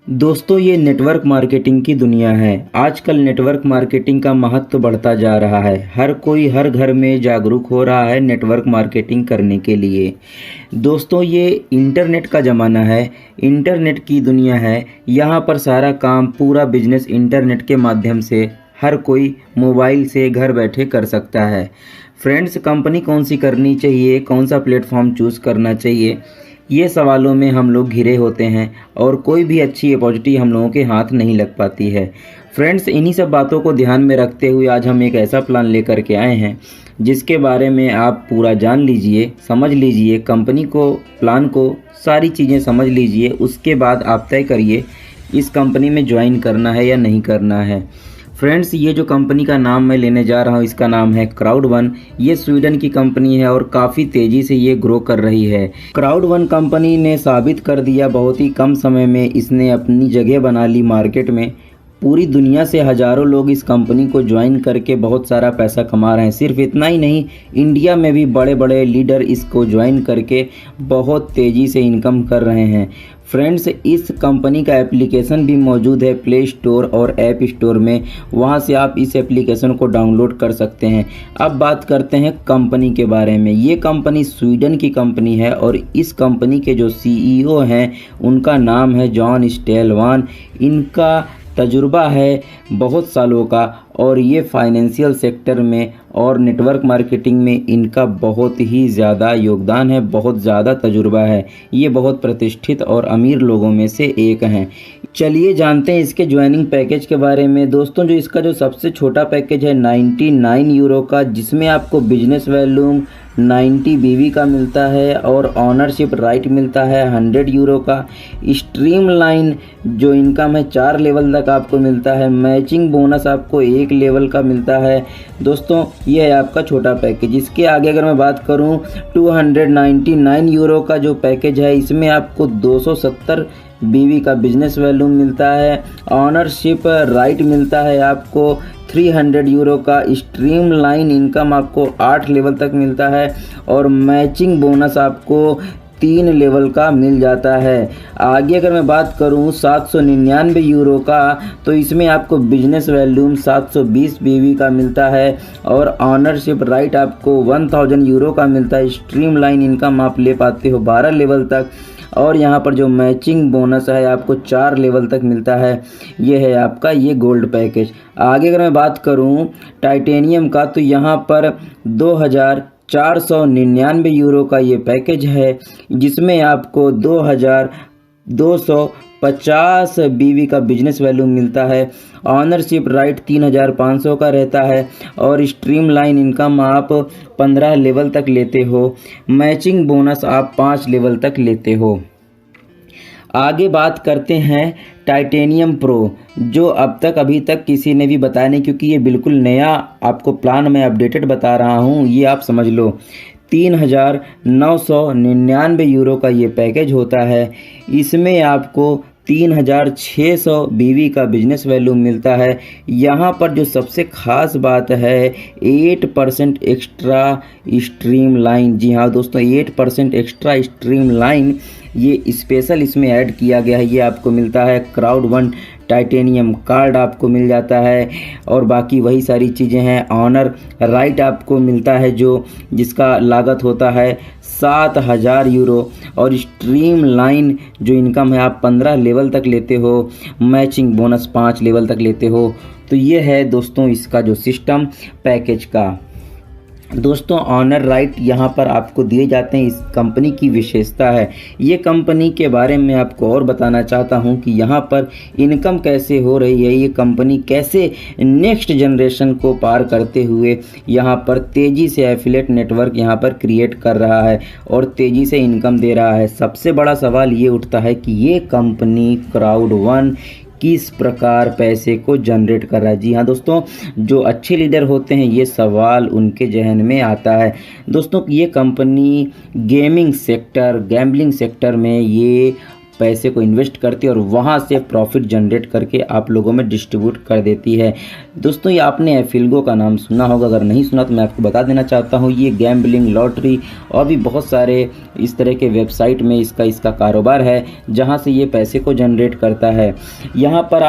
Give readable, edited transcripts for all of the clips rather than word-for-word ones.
दोस्तों ये network marketing की दुनिया है। आजकल नेटवर्क मार्केटिंग का महत्व बढ़ता जा रहा है। हर कोई हर घर में जागरूक हो रहा है नेटवर्क मार्केटिंग करने के लिए। दोस्तों ये इंटरनेट का ज़माना है, इंटरनेट की दुनिया है। यहाँ पर सारा काम पूरा बिजनेस इंटरनेट के माध्यम से हर कोई मोबाइल से घर बैठे कर सकता है। फ्रेंड्स, कंपनी कौन सी करनी चाहिए, कौन सा प्लेटफॉर्म चूज़ करना चाहिए, ये सवालों में हम लोग घिरे होते हैं और कोई भी अच्छी अपॉर्चुनिटी हम लोगों के हाथ नहीं लग पाती है। फ्रेंड्स, इन्हीं सब बातों को ध्यान में रखते हुए आज हम एक ऐसा प्लान लेकर के आए हैं जिसके बारे में आप पूरा जान लीजिए, समझ लीजिए, कंपनी को, प्लान को, सारी चीज़ें समझ लीजिए। उसके बाद आप तय करिए इस कंपनी में ज्वाइन करना है या नहीं करना है। फ्रेंड्स, ये जो कंपनी का नाम मैं लेने जा रहा हूँ इसका नाम है क्राउड1। ये स्वीडन की कंपनी है और काफ़ी तेज़ी से ये ग्रो कर रही है। क्राउड1 कंपनी ने साबित कर दिया, बहुत ही कम समय में इसने अपनी जगह बना ली मार्केट में। पूरी दुनिया से हज़ारों लोग इस कंपनी को ज्वाइन करके बहुत सारा पैसा कमा रहे हैं। सिर्फ इतना ही नहीं, इंडिया में भी बड़े बड़े लीडर इसको ज्वाइन करके बहुत तेज़ी से इनकम कर रहे हैं। फ्रेंड्स, इस कंपनी का एप्लीकेशन भी मौजूद है प्ले स्टोर और ऐप स्टोर में, वहां से आप इस एप्लीकेशन को डाउनलोड कर सकते हैं। अब बात करते हैं कंपनी के बारे में। ये कंपनी स्वीडन की कंपनी है और इस कंपनी के जो सीईओ हैं उनका नाम है जॉन स्टेलवान। इनका तजुर्बा है बहुत सालों का और ये फाइनेंशियल सेक्टर में और नेटवर्क मार्केटिंग में इनका बहुत ही ज़्यादा योगदान है, बहुत ज़्यादा तजुर्बा है। ये बहुत प्रतिष्ठित और अमीर लोगों में से एक हैं। चलिए जानते हैं इसके ज्वाइनिंग पैकेज के बारे में। दोस्तों, जो इसका जो सबसे छोटा पैकेज है 99 यूरो का, जिसमें आपको बिजनेस वॉल्यूम 90 बीवी का मिलता है और ऑनरशिप राइट मिलता है 100 यूरो का। स्ट्रीम लाइन जो इनकम है 4 लेवल तक आपको मिलता है। मैचिंग बोनस आपको 1 लेवल का मिलता है। दोस्तों, ये है आपका छोटा पैकेज। इसके आगे अगर मैं बात करूं 299 यूरो का जो पैकेज है, इसमें आपको 270 बीवी का बिजनेस वैल्यूम मिलता है। ऑनरशिप राइट मिलता है आपको 300 यूरो का। स्ट्रीम लाइन इनकम आपको 8 लेवल तक मिलता है और मैचिंग बोनस आपको 3 लेवल का मिल जाता है। आगे अगर मैं बात करूं 799 यूरो का, तो इसमें आपको बिजनेस वैल्यूम 720 बीवी का मिलता है और ऑनरशिप राइट आपको 1000 यूरो का मिलता है। स्ट्रीम लाइन इनकम आप ले पाते हो 12 लेवल तक और यहाँ पर जो मैचिंग बोनस है आपको 4 लेवल तक मिलता है। ये है आपका ये गोल्ड पैकेज। आगे अगर मैं बात करूँ टाइटेनियम का, तो यहाँ पर 2499 यूरो का ये पैकेज है, जिसमें आपको 2250 बीवी का बिजनेस वैल्यू मिलता है। ऑनरशिप राइट 3500 का रहता है और स्ट्रीम लाइन इनकम आप 15 लेवल तक लेते हो। मैचिंग बोनस आप 5 लेवल तक लेते हो। आगे बात करते हैं टाइटेनियम प्रो, जो अब तक अभी तक किसी ने भी बताया नहीं, क्योंकि ये बिल्कुल नया आपको प्लान मैं अपडेटेड बता रहा हूँ। ये आप समझ लो 3999 यूरो का ये पैकेज होता है। इसमें आपको 3600 बीवी का बिजनेस वैल्यू मिलता है। यहाँ पर जो सबसे ख़ास बात है 8% एक्स्ट्रा स्ट्रीम लाइन। जी हाँ दोस्तों, 8% एक्स्ट्रा स्ट्रीम लाइन ये स्पेशल इसमें ऐड किया गया है। ये आपको मिलता है क्राउड1 टाइटेनियम कार्ड आपको मिल जाता है और बाकी वही सारी चीज़ें हैं। ऑनर राइट आपको मिलता है जो जिसका लागत होता है 7000 यूरो और स्ट्रीम लाइन जो इनकम है आप 15 लेवल तक लेते हो। मैचिंग बोनस 5 लेवल तक लेते हो। तो ये है दोस्तों इसका जो सिस्टम पैकेज का। दोस्तों, ऑनर राइट यहाँ पर आपको दिए जाते हैं। इस कंपनी की विशेषता है, ये कंपनी के बारे में आपको और बताना चाहता हूँ कि यहाँ पर इनकम कैसे हो रही है, ये कंपनी कैसे नेक्स्ट जनरेशन को पार करते हुए यहाँ पर तेज़ी से एफिलिएट नेटवर्क यहाँ पर क्रिएट कर रहा है और तेज़ी से इनकम दे रहा है। सबसे बड़ा सवाल ये उठता है कि ये कंपनी क्राउड1 किस प्रकार पैसे को जनरेट कर रहा है। जी हाँ दोस्तों, जो अच्छे लीडर होते हैं ये सवाल उनके जहन में आता है। दोस्तों, ये company gaming sector, gambling sector में ये पैसे को इन्वेस्ट करती है और वहाँ से प्रॉफिट जनरेट करके आप लोगों में डिस्ट्रीब्यूट कर देती है। दोस्तों ये आपने एफिलगो का नाम सुना होगा, अगर नहीं सुना तो मैं आपको बता देना चाहता हूँ। ये गैम्बलिंग, लॉटरी और भी बहुत सारे इस तरह के वेबसाइट में इसका कारोबार है जहाँ से ये पैसे को जनरेट करता है। यहाँ पर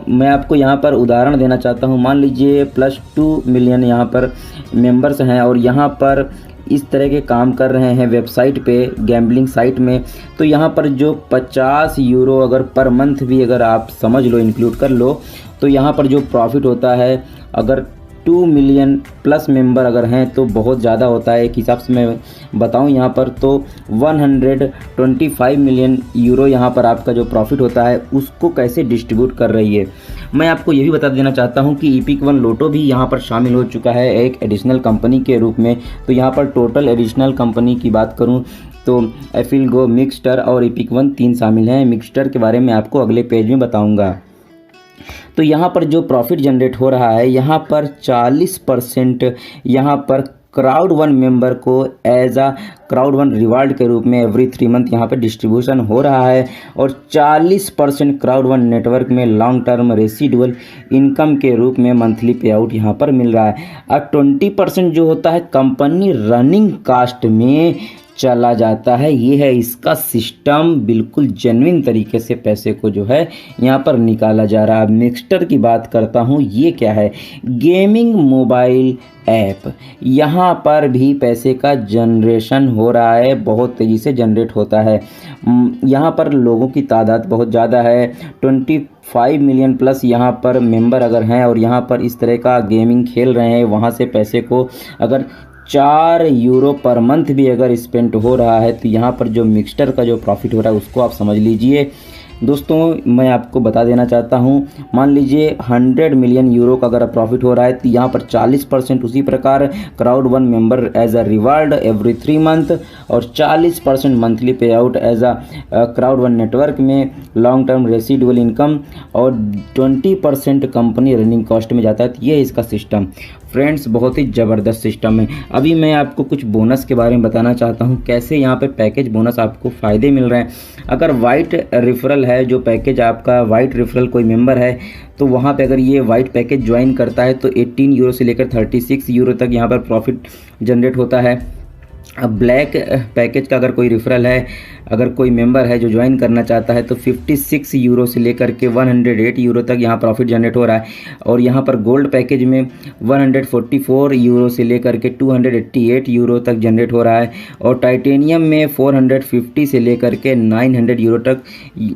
मैं आपको यहाँ पर उदाहरण देना चाहता हूँ। मान लीजिए +2 मिलियन यहाँ पर मेंबर्स हैं और यहाँ पर इस तरह के काम कर रहे हैं वेबसाइट पे, गैम्बलिंग साइट में। तो यहाँ पर जो 50 यूरो अगर पर मंथ भी अगर आप समझ लो, इंक्लूड कर लो, तो यहाँ पर जो प्रॉफिट होता है, अगर 2 मिलियन प्लस मेंबर अगर हैं तो बहुत ज़्यादा होता है। एक हिसाब से मैं बताऊं यहाँ पर तो 125 मिलियन यूरो यहाँ पर आपका जो प्रॉफिट होता है उसको कैसे डिस्ट्रीब्यूट कर रही है। मैं आपको ये भी बता देना चाहता हूँ कि एपिक वन लोटो भी यहाँ पर शामिल हो चुका है एक एडिशनल कंपनी के रूप में। तो यहाँ पर टोटल एडिशनल कंपनी की बात करूँ तो एफिलगो, मिक्सटर और एपिक वन 3 शामिल हैं। मिक्सटर के बारे में आपको अगले पेज में बताऊँगा। तो यहाँ पर जो प्रॉफिट जनरेट हो रहा है, यहाँ पर 40% यहाँ पर क्राउड वन मेंबर को एज आ क्राउड वन रिवार्ड के रूप में एवरी 3 मंथ यहाँ पर डिस्ट्रीब्यूशन हो रहा है और 40% क्राउड वन नेटवर्क में लॉन्ग टर्म रेसिडुअल इनकम के रूप में मंथली पे आउट यहाँ पर मिल रहा है। और 20% जो होता है कंपनी रनिंग कास्ट में चला जाता है। ये है इसका सिस्टम, बिल्कुल जेन्युइन तरीके से पैसे को जो है यहाँ पर निकाला जा रहा है। मिक्सटर की बात करता हूँ, ये क्या है, गेमिंग मोबाइल ऐप। यहाँ पर भी पैसे का जनरेशन हो रहा है, बहुत तेज़ी से जनरेट होता है। यहाँ पर लोगों की तादाद बहुत ज़्यादा है, 25 मिलियन प्लस यहाँ पर मेंबर अगर हैं और यहाँ पर इस तरह का गेमिंग खेल रहे हैं। वहाँ से पैसे को अगर 4 यूरो पर मंथ भी अगर स्पेंड हो रहा है तो यहाँ पर जो मिक्सटर का जो प्रॉफिट हो रहा है उसको आप समझ लीजिए। दोस्तों मैं आपको बता देना चाहता हूँ, मान लीजिए 100 मिलियन यूरो का अगर प्रॉफिट हो रहा है तो यहाँ पर 40% उसी प्रकार Crowd One member as a reward every 3 month और 40% monthly payout as a Crowd One network में लॉन्ग टर्म रेसिडुअल इनकम और 20% कंपनी रनिंग कॉस्ट में जाता है। तो ये इसका सिस्टम फ्रेंड्स बहुत ही ज़बरदस्त सिस्टम है। अभी मैं आपको कुछ बोनस के बारे में बताना चाहता हूँ, कैसे यहाँ पे पैकेज बोनस आपको फ़ायदे मिल रहे हैं। अगर वाइट रेफरल है, जो पैकेज आपका वाइट रेफरल कोई मेंबर है तो वहाँ पे अगर ये वाइट पैकेज ज्वाइन करता है तो 18 यूरो से लेकर 36 यूरो तक यहाँ पर प्रॉफिट जनरेट होता है। अब ब्लैक पैकेज का अगर कोई रेफरल है, अगर कोई मेंबर है जो ज्वाइन करना चाहता है तो 56 यूरो से लेकर के 108 यूरो तक यहाँ प्रॉफिट जनरेट हो रहा है। और यहाँ पर गोल्ड पैकेज में 144 यूरो से लेकर के 288 यूरो तक जनरेट हो रहा है और टाइटेनियम में 450 से लेकर के 900 यूरो तक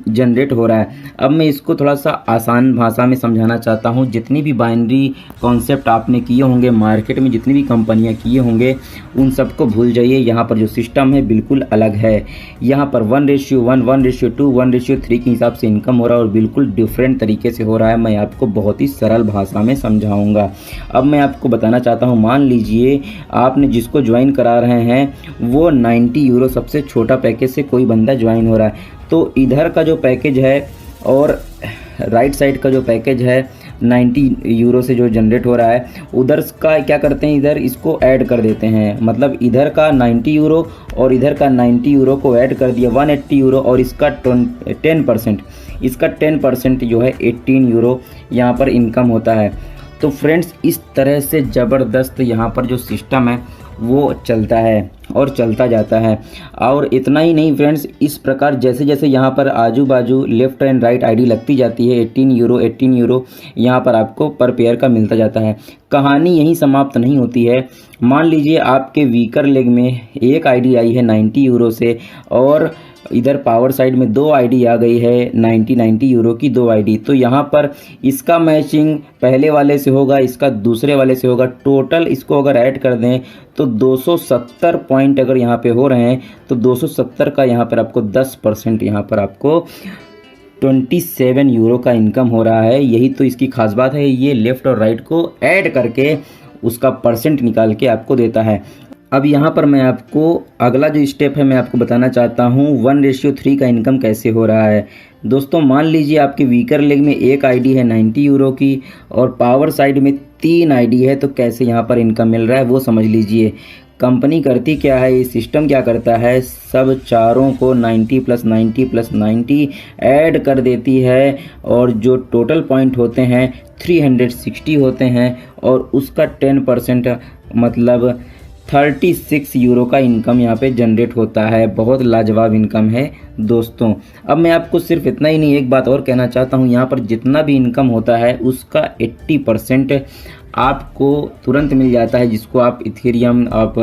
जनरेट हो रहा है। अब मैं इसको थोड़ा सा आसान भाषा में समझाना चाहता हूँ। जितनी भी बाइनरी कॉन्सेप्ट आपने किए होंगे मार्केट में, जितनी भी कंपनियाँ किए होंगे, उन सबको भूल जाइए। यहाँ पर जो सिस्टम है बिल्कुल अलग है। यहाँ पर 1:1, 1:2, 1:3 के हिसाब से इनकम हो रहा है और बिल्कुल डिफरेंट तरीके से हो रहा है। मैं आपको बहुत ही सरल भाषा में समझाऊंगा। अब मैं आपको बताना चाहता हूँ, मान लीजिए आपने जिसको ज्वाइन करा रहे हैं वो 90 यूरो सबसे छोटा पैकेज से कोई बंदा ज्वाइन हो रहा है, तो इधर का जो पैकेज है और राइट साइड का जो पैकेज है 90 यूरो से जो जनरेट हो रहा है, उधर का क्या करते हैं, इधर इसको ऐड कर देते हैं। मतलब इधर का 90 यूरो और इधर का 90 यूरो को ऐड कर दिया 180 यूरो और इसका 10%, इसका 10% जो है 18 यूरो यहाँ पर इनकम होता है। तो फ्रेंड्स इस तरह से ज़बरदस्त यहाँ पर जो सिस्टम है वो चलता है और चलता जाता है। और इतना ही नहीं फ्रेंड्स, इस प्रकार जैसे जैसे यहाँ पर आजू बाजू लेफ़्ट एंड राइट आईडी लगती जाती है 18 यूरो यहाँ पर आपको पर पेयर का मिलता जाता है। कहानी यहीं समाप्त नहीं होती है। मान लीजिए आपके वीकर लेग में एक आईडी आई है 90 यूरो से और इधर पावर साइड में 2 आईडी आ गई है 90 यूरो की 2 आईडी, तो यहाँ पर इसका मैचिंग पहले वाले से होगा, इसका दूसरे वाले से होगा। टोटल इसको अगर ऐड कर दें तो 270 पॉइंट अगर यहाँ पे हो रहे हैं तो 270 का यहाँ पर आपको 10% यहाँ पर आपको 27 यूरो का इनकम हो रहा है। यही तो इसकी खास बात है, ये लेफ़्ट और राइट को ऐड करके उसका परसेंट निकाल के आपको देता है। अब यहाँ पर मैं आपको अगला जो स्टेप है मैं आपको बताना चाहता हूँ 1:3 का इनकम कैसे हो रहा है। दोस्तों मान लीजिए आपके वीकर लेग में एक आईडी है 90 यूरो की और पावर साइड में 3 आईडी है, तो कैसे यहाँ पर इनकम मिल रहा है वो समझ लीजिए। कंपनी करती क्या है, ये सिस्टम क्या करता है, सब चारों को 90 + 90 + 90 ऐड कर देती है और जो टोटल पॉइंट होते हैं 360 होते हैं और उसका 10% मतलब 36 यूरो का इनकम यहाँ पे जनरेट होता है। बहुत लाजवाब इनकम है दोस्तों। अब मैं आपको सिर्फ इतना ही नहीं, एक बात और कहना चाहता हूँ, यहाँ पर जितना भी इनकम होता है उसका 80% आपको तुरंत मिल जाता है, जिसको आप इथेरियम, आप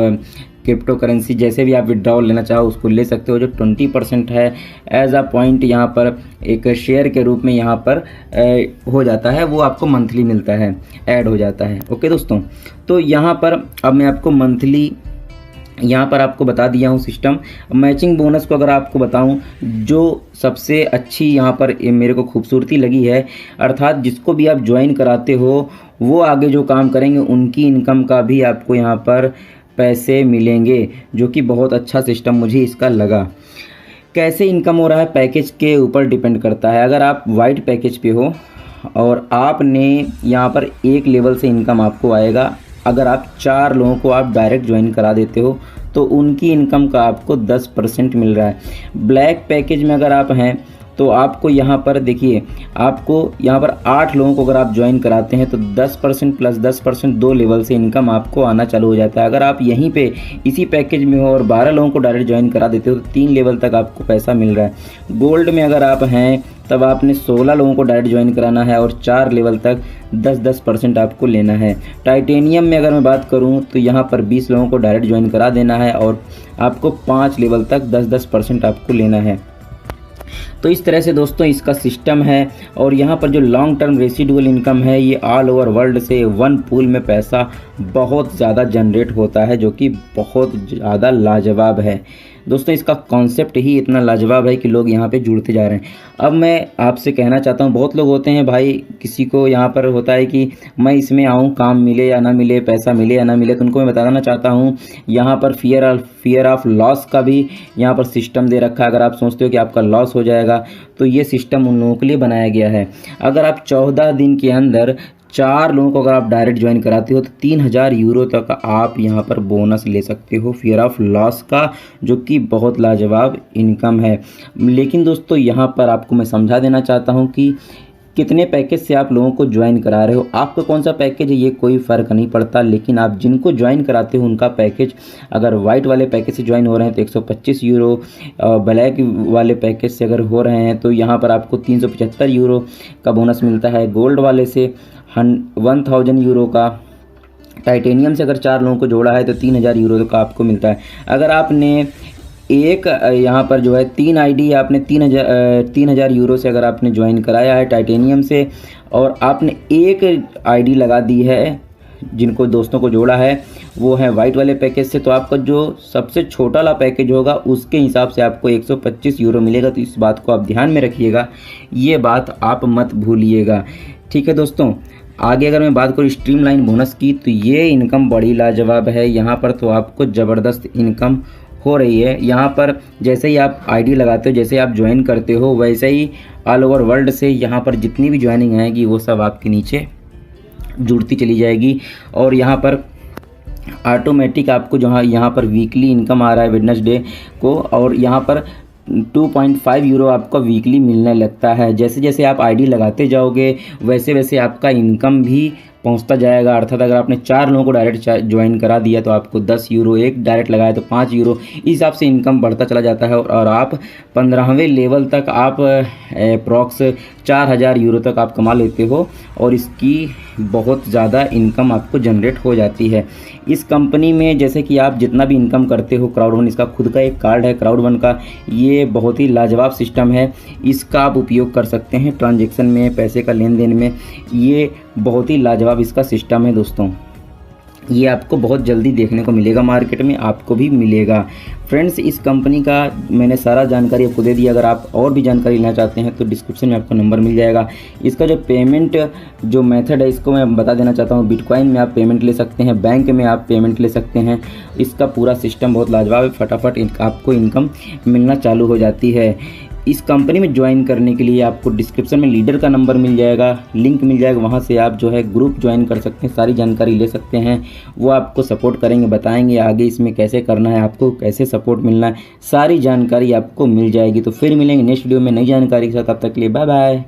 क्रिप्टो करेंसी जैसे भी आप विड्रॉल लेना चाहो उसको ले सकते हो। जो 20% है एज अ पॉइंट यहाँ पर एक शेयर के रूप में यहाँ पर हो जाता है, वो आपको मंथली मिलता है, ऐड हो जाता है। ओके दोस्तों, तो यहाँ पर अब मैं आपको मंथली यहाँ पर आपको बता दिया हूँ सिस्टम। मैचिंग बोनस को अगर आपको बताऊँ, जो सबसे अच्छी यहाँ पर मेरे को खूबसूरती लगी है, अर्थात जिसको भी आप ज्वाइन कराते हो वो आगे जो काम करेंगे उनकी इनकम का भी आपको यहाँ पर पैसे मिलेंगे, जो कि बहुत अच्छा सिस्टम मुझे इसका लगा। कैसे इनकम हो रहा है पैकेज के ऊपर डिपेंड करता है। अगर आप वाइट पैकेज पे हो और आपने यहाँ पर एक लेवल से इनकम आपको आएगा, अगर आप 4 लोगों को आप डायरेक्ट ज्वाइन करा देते हो तो उनकी इनकम का आपको 10% मिल रहा है। ब्लैक पैकेज में अगर आप हैं तो आपको यहाँ पर देखिए, आपको यहाँ पर 8 लोगों को अगर आप ज्वाइन कराते हैं तो 10% + 10% 2 लेवल से इनकम आपको आना चालू हो जाता है। अगर आप यहीं पे इसी पैकेज में हो और 12 लोगों को डायरेक्ट ज्वाइन करा देते हो तो 3 लेवल तक आपको पैसा मिल रहा है। गोल्ड में अगर आप हैं तब आपने 16 लोगों को डायरेक्ट ज्वाइन कराना है और 4 लेवल तक 10-10% आपको लेना है। टाइटेनियम में अगर मैं बात करूं तो यहाँ पर 20 लोगों को डायरेक्ट ज्वाइन करा देना है और आपको 5 लेवल तक 10-10% आपको लेना है। तो इस तरह से दोस्तों इसका सिस्टम है। और यहाँ पर जो लॉन्ग टर्म रेसिडुअल इनकम है, ये ऑल ओवर वर्ल्ड से वन पूल में पैसा बहुत ज़्यादा जनरेट होता है, जो कि बहुत ज़्यादा लाजवाब है दोस्तों। इसका कॉन्सेप्ट ही इतना लाजवाब है कि लोग यहाँ पे जुड़ते जा रहे हैं। अब मैं आपसे कहना चाहता हूँ, बहुत लोग होते हैं भाई, किसी को यहाँ पर होता है कि मैं इसमें आऊँ, काम मिले या ना मिले, पैसा मिले या ना मिले, तो उनको मैं बताना चाहता हूँ यहाँ पर फियर ऑफ लॉस का भी यहाँ पर सिस्टम दे रखा है। अगर आप सोचते हो कि आपका लॉस हो जाएगा तो ये सिस्टम उन लोगों के लिए बनाया गया है। अगर आप 14 दिन के अंदर 4 लोगों को अगर आप डायरेक्ट ज्वाइन कराते हो तो 3000 यूरो तक आप यहाँ पर बोनस ले सकते हो फियर ऑफ लॉस का, जो कि बहुत लाजवाब इनकम है। लेकिन दोस्तों यहाँ पर आपको मैं समझा देना चाहता हूँ कि कितने पैकेज से आप लोगों को ज्वाइन करा रहे हो, आपका कौन सा पैकेज है ये कोई फ़र्क नहीं पड़ता। लेकिन आप जिनको ज्वाइन कराते हो उनका पैकेज, अगर वाइट वाले पैकेज से ज्वाइन हो रहे हैं तो 125 यूरो, ब्लैक वाले पैकेज से अगर हो रहे हैं तो यहाँ पर आपको 375 यूरो का बोनस मिलता है, गोल्ड वाले से 1000 यूरो का, टाइटेनियम से अगर 4 लोगों को जोड़ा है तो 3000 यूरो का आपको मिलता है। अगर आपने एक यहाँ पर जो है 3 आईडी आपने 3000 यूरो से अगर आपने ज्वाइन कराया है टाइटेनियम से, और आपने एक आईडी लगा दी है जिनको दोस्तों को जोड़ा है वो है वाइट वाले पैकेज से, तो आपका जो सबसे छोटा वाला पैकेज होगा उसके हिसाब से आपको 125 यूरो मिलेगा। तो इस बात को आप ध्यान में रखिएगा, ये बात आप मत भूलिएगा, ठीक है दोस्तों। आगे अगर मैं बात करूँ स्ट्रीमलाइन बोनस की, तो ये इनकम बड़ी लाजवाब है। यहाँ पर तो आपको ज़बरदस्त इनकम हो रही है। यहाँ पर जैसे ही आप आईडी लगाते हो, जैसे आप ज्वाइन करते हो, वैसे ही ऑल ओवर वर्ल्ड से यहाँ पर जितनी भी ज्वाइनिंग आएगी वो सब आपके नीचे जुड़ती चली जाएगी। और यहाँ पर ऑटोमेटिक आपको जहाँ यहाँ पर वीकली इनकम आ रहा है वेडनेसडे को, और यहाँ पर 2.5 यूरो आपको वीकली मिलने लगता है। जैसे जैसे आप आईडी लगाते जाओगे वैसे वैसे आपका इनकम भी पहुंचता जाएगा। अर्थात अगर आपने 4 लोगों को डायरेक्ट ज्वाइन करा दिया तो आपको 10 यूरो, एक डायरेक्ट लगाया तो 5 यूरो, इस हिसाब से इनकम बढ़ता चला जाता है। और आप 15वें लेवल तक आप अप्रॉक्स 4000 यूरो तक आप कमा लेते हो और इसकी बहुत ज़्यादा इनकम आपको जनरेट हो जाती है। इस कंपनी में जैसे कि आप जितना भी इनकम करते हो, क्राउड1 इसका खुद का एक कार्ड है क्राउड1 का, ये बहुत ही लाजवाब सिस्टम है। इसका आप उपयोग कर सकते हैं ट्रांजैक्शन में, पैसे का लेन देन में, ये बहुत ही लाजवाब इसका सिस्टम है दोस्तों। ये आपको बहुत जल्दी देखने को मिलेगा, मार्केट में आपको भी मिलेगा। फ्रेंड्स, इस कंपनी का मैंने सारा जानकारी आपको दे दिया। अगर आप और भी जानकारी लेना चाहते हैं तो डिस्क्रिप्शन में आपको नंबर मिल जाएगा। इसका जो पेमेंट जो मेथड है इसको मैं बता देना चाहता हूँ। बिटकॉइन में आप पेमेंट ले सकते हैं, बैंक में आप पेमेंट ले सकते हैं। इसका पूरा सिस्टम बहुत लाजवाब है, फटाफट आपको इनकम मिलना चालू हो जाती है। इस कंपनी में ज्वाइन करने के लिए आपको डिस्क्रिप्शन में लीडर का नंबर मिल जाएगा, लिंक मिल जाएगा, वहाँ से आप जो है ग्रुप ज्वाइन कर सकते हैं, सारी जानकारी ले सकते हैं। वो आपको सपोर्ट करेंगे, बताएंगे आगे इसमें कैसे करना है, आपको कैसे सपोर्ट मिलना है, सारी जानकारी आपको मिल जाएगी। तो फिर मिलेंगे नेक्स्ट वीडियो में नई जानकारी के साथ, तब तक के लिए बाय बाय।